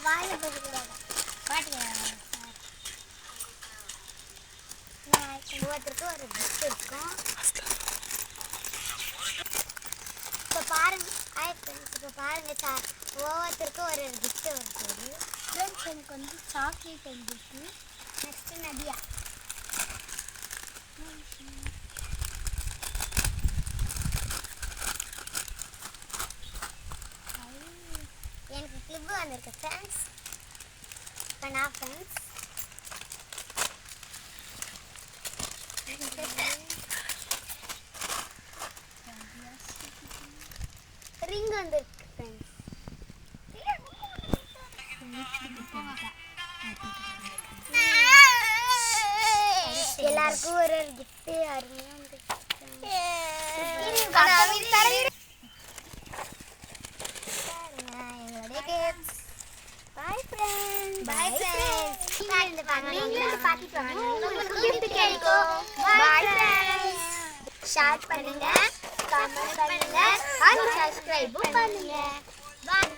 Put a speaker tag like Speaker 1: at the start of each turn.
Speaker 1: வாயில போட்டுக்கூடாது பாட்டுங்க ஒவ்வொருத்தருக்கும் ஒரு கிஃப்ட் இருக்கும். இப்போ பாருங்க இப்போ பாருங்க ஒவ்வொருத்தருக்கும் ஒரு கிஃப்ட் வருது. ஃப்ரெண்ட்ஸ் எனக்கு வந்து சாக்லேட் வந்துருக்கு. நெக்ஸ்ட் நதியா எனக்கு கிளிப் வந்திருக்கு ஃப்ரெண்ட்ஸ். இப்போ நான் ஃப்ரெண்ட்ஸ் ரிங் வந்திருக்கு ஃப்ரெண்ட்ஸ். எல்லாருக்கும் ஒரு கிஃப்ட் அருமையாக வந்துருக்கு. Bye friends. Bye friends. Share பண்ணுங்க, கமெண்ட் பண்ணுங்க, and subscribe பண்ணுங்க. பாய்.